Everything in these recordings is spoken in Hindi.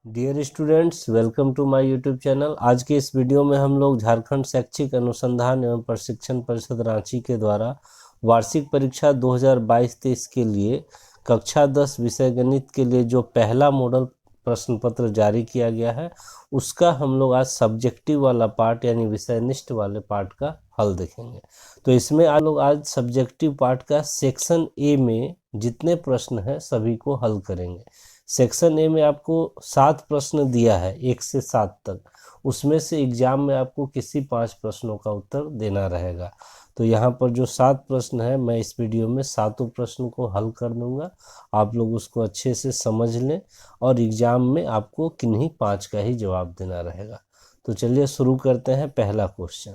Dear students, welcome to my YouTube channel. आज के इस वीडियो में हम लोग झारखंड शैक्षिक अनुसंधान एवं प्रशिक्षण परिषद रांची के द्वारा वार्षिक परीक्षा 2022-23 के लिए कक्षा 10 विषय गणित के लिए जो पहला मॉडल प्रश्न पत्र जारी किया गया है उसका हम लोग आज सब्जेक्टिव वाला पार्ट यानी विषयनिष्ठ वाले पार्ट का हल देखेंगे। तो इसमें आप लोग आज सब्जेक्टिव पार्ट का सेक्शन ए में जितने प्रश्न हैं सभी को हल करेंगे। सेक्शन ए में आपको 7 प्रश्न दिया है 1 से 7 तक, उसमें से एग्जाम में आपको किसी 5 प्रश्नों का उत्तर देना रहेगा। तो यहाँ पर जो 7 प्रश्न है मैं इस वीडियो में सातों प्रश्न को हल कर दूंगा, आप लोग उसको अच्छे से समझ लें और एग्जाम में आपको किन्हीं 5 का ही जवाब देना रहेगा। तो चलिए शुरू करते हैं। पहला क्वेश्चन,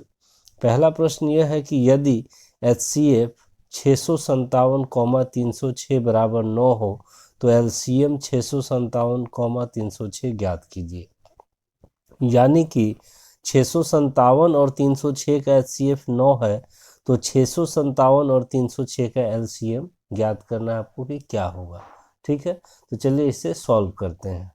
पहला प्रश्न यह है कि यदि HCF 657,306 बराबर 9 हो तो LCM 657,306 ज्ञात कीजिए। यानी कि 657 और 306 का HCF 9 है तो 657 और 306 का LCM ज्ञात करना है आपको कि क्या होगा। ठीक है, तो चलिए इसे सॉल्व करते हैं।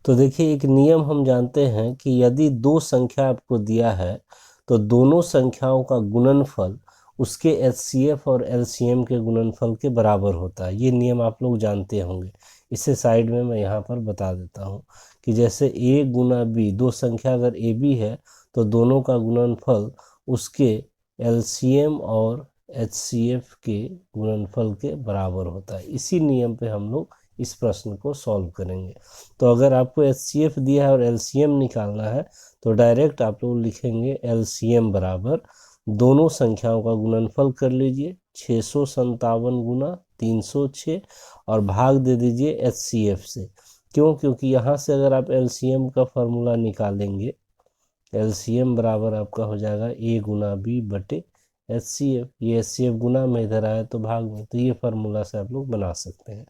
तो देखिए, एक नियम हम जानते हैं कि यदि दो संख्या आपको दिया है तो दोनों संख्याओं का गुणनफल उसके HCF और LCM के गुणनफल के बराबर होता है। ये नियम आप लोग जानते होंगे। इसे साइड में मैं यहाँ पर बता देता हूँ कि जैसे A गुना B, दो संख्या अगर AB है तो दोनों का गुणनफल उसके LCM और HCF के गुणनफल के बराबर होता है। इसी नियम पे हम लोग इस प्रश्न को सॉल्व करेंगे। तो अगर आपको HCF दिया है और LCM निकालना है तो डायरेक्ट आप लोग लिखेंगे LCM बराबर दोनों संख्याओं का गुणनफल कर लीजिए 657 गुना 306 और भाग दे दीजिए HCF से। क्यों? क्योंकि यहाँ से अगर आप LCM का फॉर्मूला निकालेंगे, LCM बराबर आपका हो जाएगा A गुना B बटे HCF। ये HCF गुना में इधर आया तो भाग में, तो ये फार्मूला से आप लोग बना सकते हैं।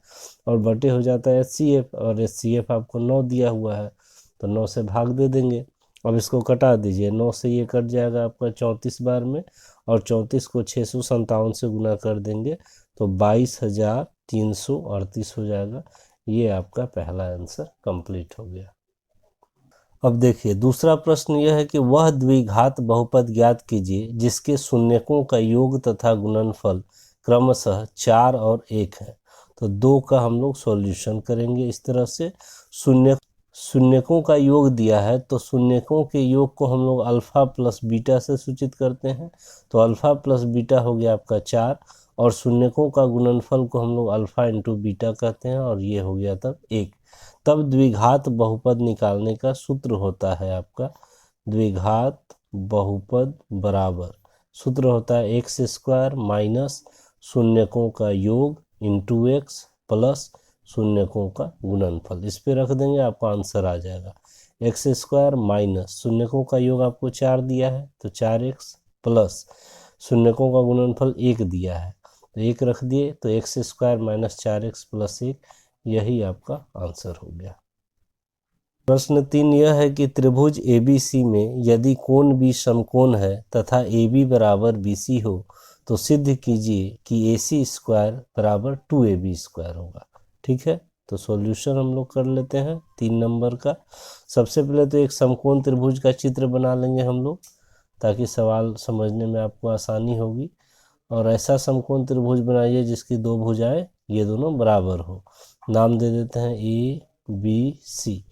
और बटे हो जाता है HCF और HCF आपको 9 दिया हुआ है तो 9 से भाग दे देंगे। अब इसको कटा दीजिए, 9 से ये कट जाएगा आपका 34 बार में और 34 को 657 से गुना कर देंगे तो 22,338 हो जाएगा। ये आपका पहला आंसर कंप्लीट हो गया। अब देखिए दूसरा प्रश्न यह है कि वह द्विघात बहुपद ज्ञात कीजिए जिसके शून्यकों का योग तथा गुणनफल क्रमशः 4 और 1 है। तो 2 का हम लोग सॉल्यूशन करेंगे इस तरह से। शून्यकों का योग दिया है तो शून्यकों के योग को हम लोग अल्फा प्लस बीटा से सूचित करते हैं। तो अल्फा प्लस बीटा हो गया आपका 4 और शून्यकों का गुणनफल को हम लोग अल्फा इंटू बीटा कहते हैं और ये हो गया तब 1। तब द्विघात बहुपद निकालने का सूत्र होता है आपका द्विघात बहुपद बराबर सूत्र होता है एक्स स्क्वायर माइनस शून्यकों का योग इंटू एक्स प्लस शून्यकों का गुणनफल। इस पे रख देंगे, आपका आंसर आ जाएगा एक्स स्क्वायर माइनस शून्यकों का योग आपको 4 दिया है तो 4x प्लस शून्यकों का गुणनफल 1 दिया है तो 1 रख दिए तो x square minus 4x plus 1, यही आपका आंसर हो गया। प्रश्न 3 यह है कि त्रिभुज ABC में यदि कोण B समकोण है तथा AB बराबर BC हो तो सिद्ध कीजिए कि AC स्क्वायर बराबर 2AB स्क्वायर होगा। ठीक है, तो सॉल्यूशन हम लोग कर लेते हैं 3 नंबर का। सबसे पहले तो एक समकोण त्रिभुज का चित्र बना लेंगे हम लोग ताकि सवाल समझने में आपको आसानी होगी। और ऐसा समकोण त्रिभुज बनाइए जिसकी दो भुजाएं ये दोनों बराबर हो। नाम दे देते हैं ABC।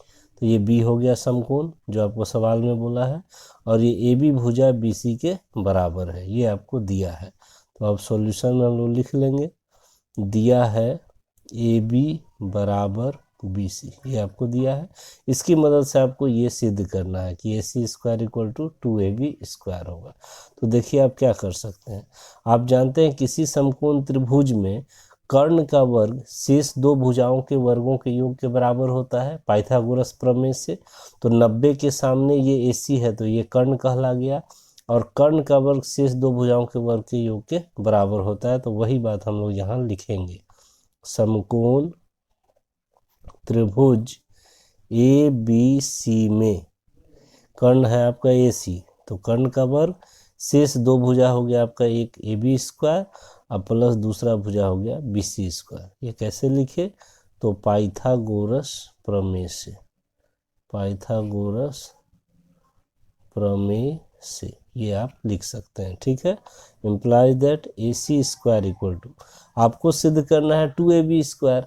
तो ये B हो गया समकोण जो आपको सवाल में बोला है और ये AB भुजा BC के बराबर है, ये आपको दिया है। तो अब सॉल्यूशन में हम लोग लिख लेंगे, दिया है AB बराबर BC, ये आपको दिया है। इसकी मदद से आपको ये सिद्ध करना है कि AC square equal to 2AB square होगा। तो देखिए आप क्या कर सकते हैं। आप जानते हैं किसी समकोण त्रिभुज में कर्ण का वर्ग शेष दो भुजाओं के वर्गों के योग के बराबर होता है पाइथागोरस प्रमेय से। तो 90 के सामने ये AC है तो ये कर्ण कहला गया और कर्ण का वर्ग शेष दो भुजाओं के वर्ग के योग के बराबर होता है। तो वही बात हम लोग यहाँ लिखेंगे, समकोण त्रिभुज ABC में कर्ण है आपका AC तो कर्ण का वर्ग शेष दो भुजा हो गया आपका एक AB स्क्वायर और प्लस दूसरा भुजा हो गया BC स्क्वायर। ये कैसे लिखे, तो पाइथागोरस प्रमेय से, पाइथागोरस प्रमेय से ये आप लिख सकते हैं। ठीक है, implies that AC square equal to, आपको सिद्ध करना है 2AB स्क्वायर,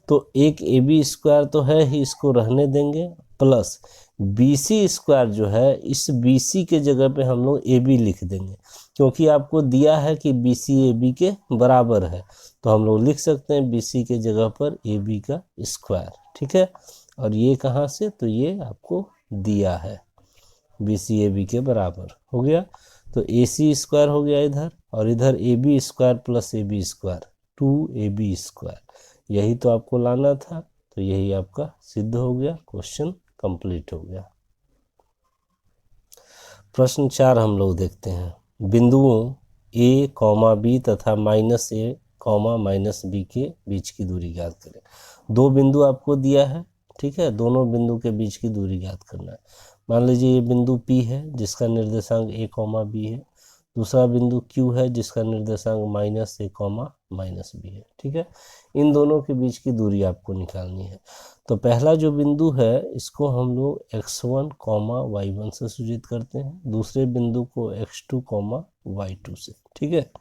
तो एक AB स्क्वायर तो है ही, इसको रहने देंगे, प्लस BC स्क्वायर जो है, इस BC के जगह पे हम लोग AB लिख देंगे, क्योंकि आपको दिया है कि BC AB के बराबर है, तो हम लोग लिख सकते हैं BC के जगह पर AB का स्क्वायर। ठीक है, और ये कहाँ से, तो ये आपको दिया है BC AB के बराबर हो गया, तो AC स्क्वायर हो गया इधर, और इधर AB square plus AB square 2AB square, यही तो आपको लाना था, तो यही आपका सिद्ध हो गया, क्वेश्चन कंप्लीट हो गया। प्रश्न 4 हम लोग देखते हैं, बिंदुओं A, B तथा -A, -B के बीच की दूरी ज्ञात करें। दो बिंदु आपको दिया है, ठीक है, दोनों बिंदु के बीच की दूरी ज्ञात करना है। मान लीजिए ये बिंदु P है जिसका निर्देशांक A, B है, दूसरा बिंदु Q है जिसका निर्देशांक -A, -B है। ठीक है, इन दोनों के बीच की दूरी आपको निकालनी है। तो पहला जो बिंदु है इसको हम लोग x1, y1 से सूचित करते हैं, दूसरे बिंदु को x2, y2 से। ठीक है,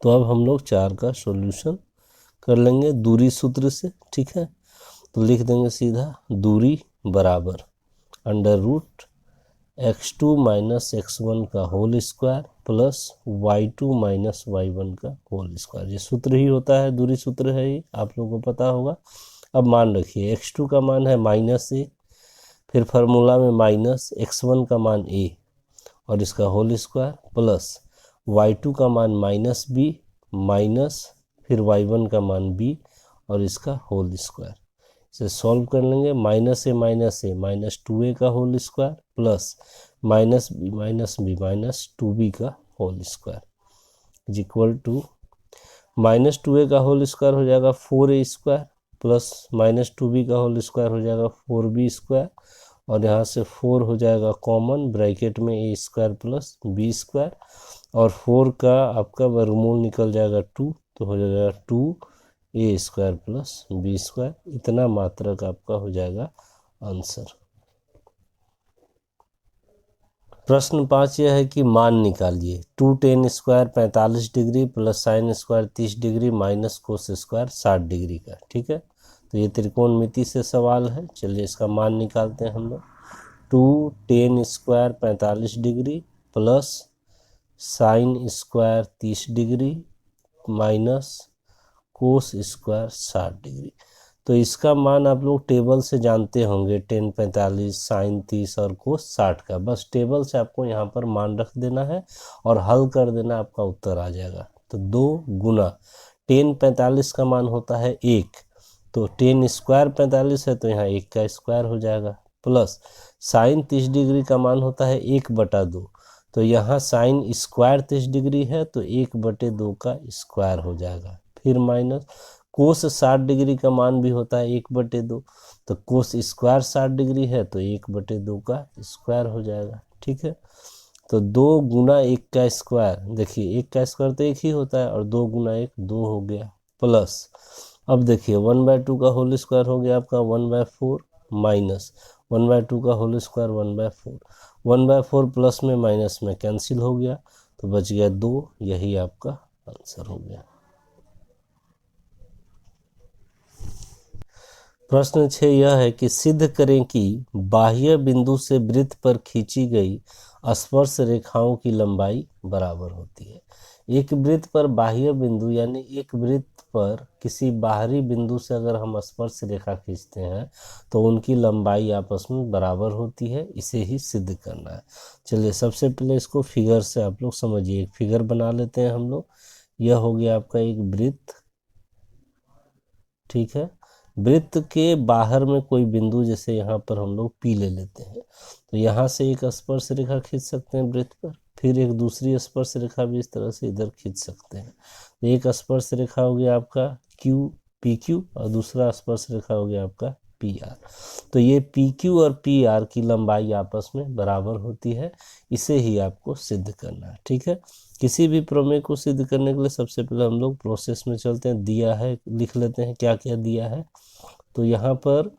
तो अब हम लोग 4 का सॉल्यूशन कर लेंगे दूरी सूत्र से। ठीक है, तो लिख देंगे सीधा दूरी बराबर √x2 - x1 का whole square plus y2 - y1 का होल स्क्वायर। ये सूत्र ही होता है, दूरी सूत्र है ये, आप लोगों को पता होगा। अब मान रखिए x2 का मान है -a, फिर फार्मूला में माइनस x1 का मान a और इसका होल स्क्वायर प्लस y2 का मान -b माइनस फिर y1 का मान b और इसका होल स्क्वायर। इसे सॉल्व कर लेंगे, -a -2a का whole square plus -b -2b का whole square is equal to -2a का होल स्क्वायर हो जाएगा 4a स्क्वायर प्लस -2b का होल स्क्वायर हो जाएगा 4b स्क्वायर, और यहाँ से 4 हो जाएगा कॉमन, ब्रैकेट में a square plus b square, और 4 का आपका वर्गमूल निकल जाएगा 2, तो हो जाएगा 2a square plus b square. इतना मात्रक आपका हो जाएगा आंसर। प्रश्न 5 यह है कि मान निकालिए 2 tan square 45 degree plus sin square 30 degree minus cos square 60 degree का। ठीक है, तो ये त्रिकोणमिति से सवाल है, चलिए इसका मान निकालते हैं हम लोग। 2 tan square 45 degree plus sin square 30 degree minus cos square 60 degree. तो इसका मान आप लोग टेबल से जानते होंगे, tan 45 sin 30 और कोस 60 का, बस टेबल से आपको यहाँ पर मान रख देना है और हल कर देना, आपका उत्तर आ जाएगा। तो 2 गुना tan 45 का मान होता है 1, तो tan स्क्वायर 45 है तो यहाँ 1 का स्क्वायर हो जाएगा, प्लस sin 30 डिग्री का मान होता है 1/2, तो यहाँ sin स्क्वायर 30 डिग्री है तो 1/2 का स्क्वायर हो जाएगा, फिर माइनस कोस 60 डिग्री का मान भी होता है 1/2, तो कोस स्क्वायर 60 डिग्री है तो 1/2 का स्क्वायर हो जाएगा। ठीक है, तो 2 गुना 1 का स्क्वायर, देखिए 1 का स्क्वायर तो 1 ही होता है, और 2 गुना 1 2 हो गया, प्लस अब देखिए 1/2 का होल स्क्वायर हो गया आपका 1/4 माइनस 1/2 का होल स्क्वायर 1/4, 1/4 प्लस में माइनस में कैंसिल हो गया, तो बच गया 2, यही आपका आंसर हो गया। प्रश्न 6 यह है कि सिद्ध करें कि बाह्य बिंदु से वृत्त पर खींची गई स्पर्श रेखाओं की लंबाई बराबर होती है। एक वृत्त पर बाह्य बिंदु यानी एक वृत्त पर किसी बाहरी बिंदु से अगर हम स्पर्श रेखा खींचते हैं तो उनकी लंबाई आपस में बराबर होती है, इसे ही सिद्ध करना है। चलिए सबसे पहले इसको फिगर से आप लोग समझिए, एक फिगर बना लेते हैं हम लोग। यह हो गया आपका एक वृत्त, ठीक है, वृत्त के बाहर में कोई बिंदु, जैसे यहाँ पर हम लोग P ले लेते हैं, तो यहाँ से एक स्पर्श रेखा खींच सकते हैं वृत्त पर, फिर एक दूसरी स्पर्श रेखा भी इस तरह से इधर खींच सकते हैं। तो एक स्पर्श रेखा हो गया आपका PQ और दूसरा स्पर्श रेखा हो गया आपका पी आर। तो ये पी क्यू और पी आर की लंबाई आपस में बराबर होती है, इसे ही आपको सिद्ध करना है। ठीक है, किसी भी प्रमेय को सिद्ध करने के लिए सबसे पहले हम लोग प्रोसेस में चलते हैं। दिया है, लिख लेते हैं क्या क्या दिया है। तो यहाँ पर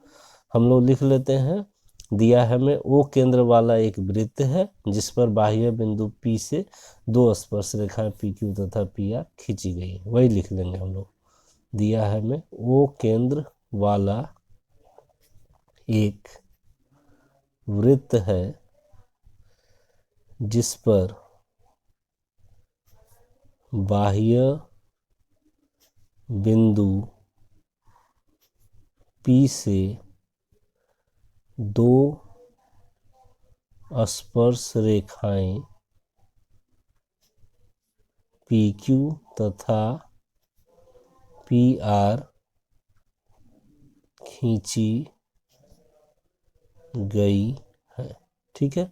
हम लोग लिख लेते हैं, दिया है हमें ओ केंद्र वाला एक वृत्त है जिस पर बाह्य बिंदु P से दो स्पर्श रेखाएं PQ तथा PR खींची गई है, वही लिख लेंगे हम लोग। दिया है हमें ओ केंद्र वाला एक वृत्त है जिस पर बाह्य बिंदु P से दो स्पर्श रेखाएं PQ तथा PR खींची गई है। ठीक है,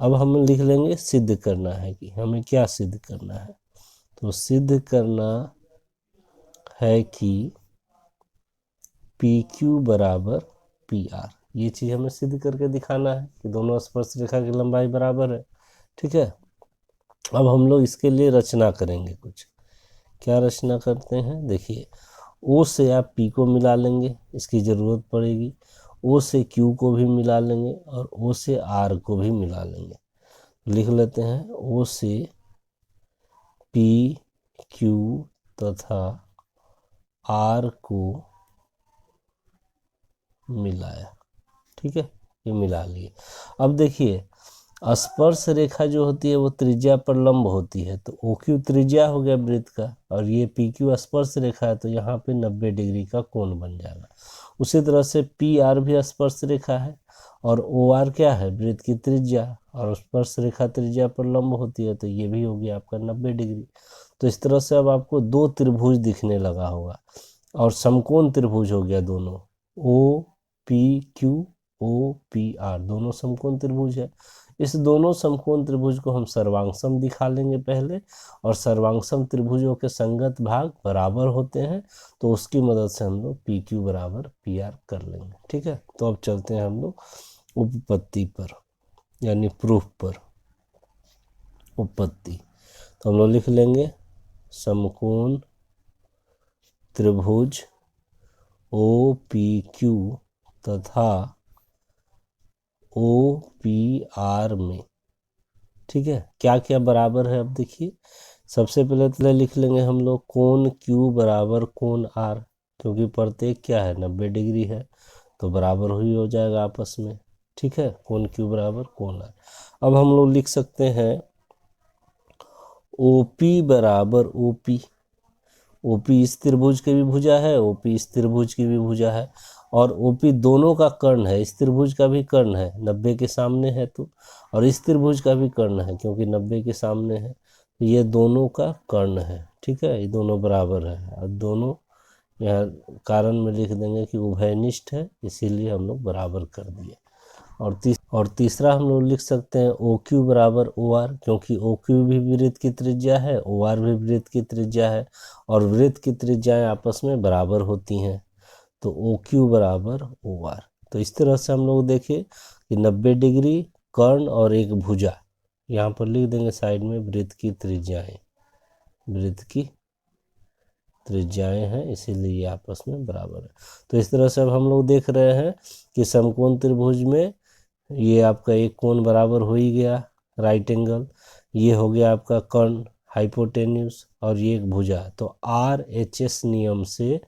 अब हम लिख लेंगे सिद्ध करना है कि हमें क्या सिद्ध करना है। तो सिद्ध करना है कि PQ बराबर PR, ये चीज़ हमें सिद्ध करके दिखाना है कि दोनों स्पर्श रेखा की लंबाई बराबर है। ठीक है, अब हम लोग इसके लिए रचना करेंगे कुछ। क्या रचना करते हैं, देखिए O से आप P को मिला लेंगे, इसकी ज़रूरत पड़ेगी। O से Q को भी मिला लेंगे और O से R को भी मिला लेंगे। लिख लेते हैं O से P Q तथा R को मिलाया। ठीक है, ये मिला लिए। अब देखिए स्पर्श रेखा जो होती है वो त्रिज्या पर लंब होती है, तो OQ त्रिज्या हो गया वृत्त का और ये PQ स्पर्श रेखा है, तो यहाँ पे 90 डिग्री का कोण बन जाएगा। उसी तरह से PR भी स्पर्श रेखा है और OR क्या है, वृत्त की त्रिज्या, और स्पर्श रेखा त्रिज्या पर लंब होती है, तो ये भी हो गया आपका 90 डिग्री। तो इस तरह से अब आपको दो त्रिभुज दिखने लगा होगा और समकोण त्रिभुज हो गया दोनों, OPQ OPR दोनों समकोण त्रिभुज है। इस दोनों समकोण त्रिभुज को हम सर्वांगसम दिखा लेंगे पहले, और सर्वांगसम त्रिभुजों के संगत भाग बराबर होते हैं, तो उसकी मदद से हम लोग PQ बराबर PR कर लेंगे। ठीक है, तो अब चलते हैं हम लोग उपपत्ति पर, यानी प्रूफ पर। उपपत्ति तो हम लोग लिख लेंगे समकोण त्रिभुज OPQ तथा OPR में, ठीक है, क्या क्या बराबर है। अब देखिए सबसे पहले तो लिख लेंगे हम लोग कोण Q बराबर कोण R, क्योंकि प्रत्येक क्या है 90 डिग्री है, तो बराबर ही हो जाएगा आपस में। ठीक है, कोण Q बराबर कोण R। अब हम लोग लिख सकते हैं OP बराबर OP। OP इस त्रिभुज की भी भुजा है, OP इस त्रिभुज की भी भुजा है, और OP दोनों का कर्ण है। इस त्रिभुज का भी कर्ण है, 90 के सामने है तो, और इस त्रिभुज का भी कर्ण है क्योंकि 90 के सामने है, तो ये दोनों का कर्ण है। ठीक है, ये दोनों बराबर है और दोनों यहाँ कारण में लिख देंगे कि उभयनिष्ठ है, इसीलिए हम लोग बराबर कर दिए। और तीसरा हम लोग लिख सकते हैं OQ बराबर OR, क्योंकि OQ भी वृत्त की त्रिज्या है, OR भी वृत्त की त्रिज्या है, और वृत्त की त्रिज्याएं आपस में बराबर होती हैं, तो OQ बराबर OR। तो इस तरह से हम लोग देखें कि 90 डिग्री कर्ण और एक भुजा, यहाँ पर लिख देंगे साइड में वृत्त की त्रिज्याएं, वृत्त की त्रिज्याएं हैं, इसीलिए ये आपस में बराबर है। तो इस तरह से अब हम लोग देख रहे हैं कि समकोण त्रिभुज में ये आपका एक कोण बराबर हो ही गया राइट एंगल, ये हो गया आपका कर्ण हाइपोटेन्यूस, और ये एक भुजा, तो RHS नियम से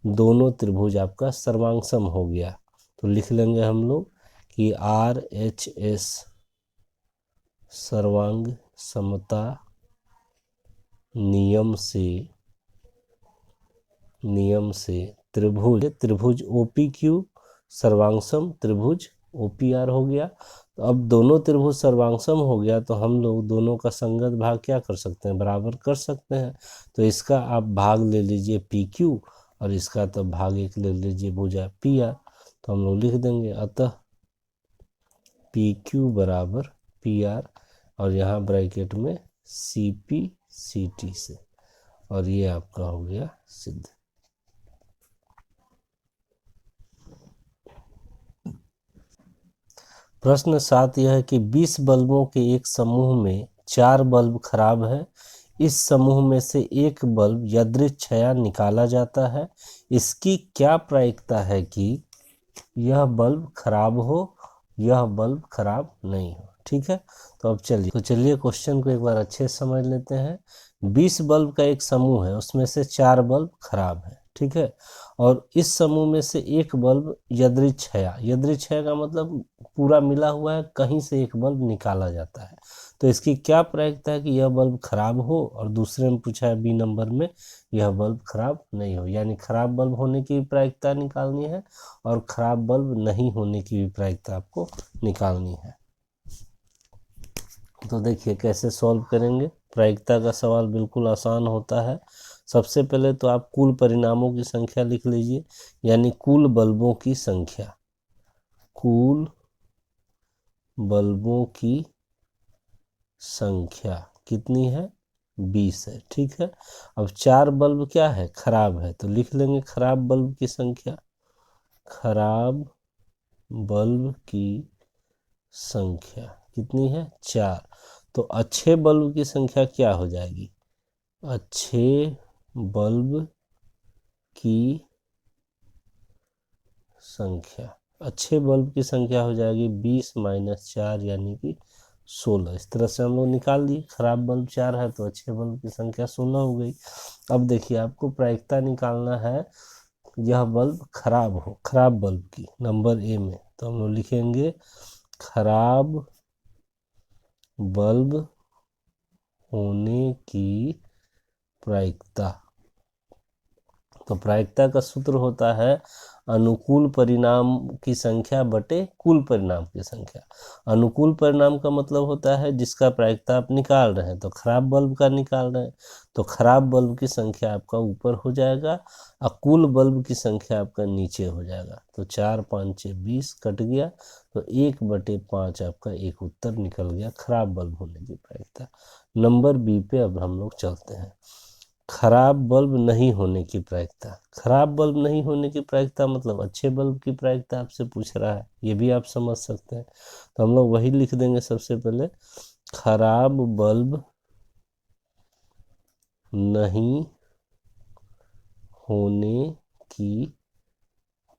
दोनों त्रिभुज आपका सर्वांगसम हो गया। तो लिख लेंगे हम लोग कि RHS सर्वांग समता नियम से त्रिभुज OPQ सर्वांगसम त्रिभुज OPR हो गया। तो अब दोनों त्रिभुज सर्वांगसम हो गया, तो हम लोग दोनों का संगत भाग क्या कर सकते हैं, बराबर कर सकते हैं। तो इसका आप भाग ले लीजिए PQ और इसका तो भाग एक ले लीजिए भुजा PR, तो हम लोग लिख देंगे अतः PQ बराबर PR, और यहाँ ब्रैकेट में CP CT से, और ये आपका हो गया सिद्ध। प्रश्न 7 यह है कि 20 बल्बों के एक समूह में 4 बल्ब खराब है। इस समूह में से एक बल्ब यदृच्छया निकाला जाता है। इसकी क्या प्रायिकता है कि यह बल्ब खराब हो, यह बल्ब खराब नहीं हो। ठीक है, तो अब चलिए क्वेश्चन को एक बार अच्छे से समझ लेते हैं। 20 बल्ब का एक समूह है, उसमें से 4 बल्ब खराब है। ठीक है, और इस समूह में से एक बल्ब यदृच्छया, यदृच्छया का मतलब पूरा मिला हुआ है, कहीं से एक बल्ब निकाला जाता है। तो इसकी क्या प्रायिकता है कि यह बल्ब खराब हो, और दूसरे में पूछा है बी नंबर में यह बल्ब खराब नहीं हो, यानी खराब बल्ब होने की प्रायिकता निकालनी है और खराब बल्ब नहीं होने की भी प्रायिकता आपको निकालनी है। तो देखिए कैसे सॉल्व करेंगे। प्रायिकता का सवाल बिल्कुल आसान होता है। सबसे पहले तो आप कुल परिणामों की संख्या लिख लीजिए, यानी कुल बल्बों की संख्या, कुल बल्बों की संख्या कितनी है, 20 है। ठीक है, अब 4 बल्ब क्या है, खराब है, तो लिख लेंगे खराब बल्ब की संख्या, खराब बल्ब की संख्या कितनी है, 4। तो अच्छे बल्ब की संख्या क्या हो जाएगी, अच्छे बल्ब की संख्या, अच्छे बल्ब की संख्या हो जाएगी 20 - 4 यानी कि 16। इस तरह से हम लोग निकाल दिए, खराब बल्ब 4 है तो अच्छे बल्ब की संख्या 16 हो गई। अब देखिए आपको प्रायिकता निकालना है यह बल्ब खराब हो, खराब बल्ब की, नंबर ए में, तो हम लोग लिखेंगे खराब बल्ब होने की प्रायिकता। तो प्रायिकता का सूत्र होता है अनुकूल परिणाम की संख्या बटे कुल परिणाम की संख्या। अनुकूल परिणाम का मतलब होता है जिसका प्रायिकता आप निकाल रहे हैं, तो खराब बल्ब का निकाल रहे हैं, तो खराब बल्ब की संख्या आपका ऊपर हो जाएगा और कुल बल्ब की संख्या आपका नीचे हो जाएगा। तो 4 × 5 = 20 कट गया, तो 1/5 आपका एक उत्तर निकल गया खराब बल्ब होने की प्रायिकता। नंबर बी पे अब हम लोग चलते हैं। खराब बल्ब नहीं होने की प्रायिकता। खराब बल्ब नहीं होने की प्रायिकता मतलब अच्छे बल्ब की प्रायिकता आपसे पूछ रहा है, ये भी आप समझ सकते हैं। तो हम लोग वही लिख देंगे सबसे पहले, खराब बल्ब नहीं होने की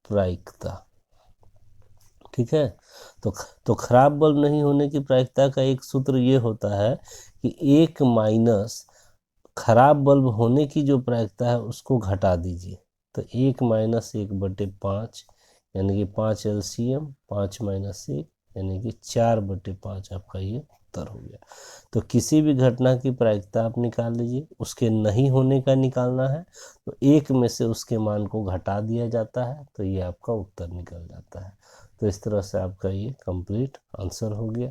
प्रायिकता। ठीक है, तो खराब बल्ब नहीं होने की प्रायिकता का एक सूत्र ये होता है कि 1 माइनस खराब बल्ब होने की जो प्रायिकता है उसको घटा दीजिए। तो 1 - 1/5 यानी कि 5 LCM, 5 - 1 यानी कि 4/5 आपका ये उत्तर हो गया। तो किसी भी घटना की प्रायिकता आप निकाल लीजिए, उसके नहीं होने का निकालना है तो 1 में से उसके मान को घटा दिया जाता है, तो ये आपका उत्तर निकल जाता है। तो इस तरह से आपका ये कंप्लीट आंसर हो गया।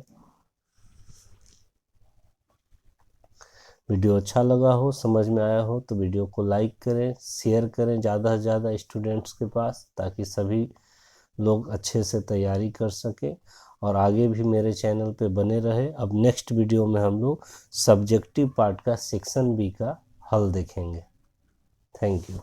वीडियो अच्छा लगा हो, समझ में आया हो तो वीडियो को लाइक करें, शेयर करें ज़्यादा से ज़्यादा स्टूडेंट्स के पास, ताकि सभी लोग अच्छे से तैयारी कर सकें और आगे भी मेरे चैनल पे बने रहे। अब नेक्स्ट वीडियो में हम लोग सब्जेक्टिव पार्ट का सेक्शन बी का हल देखेंगे। Thank you.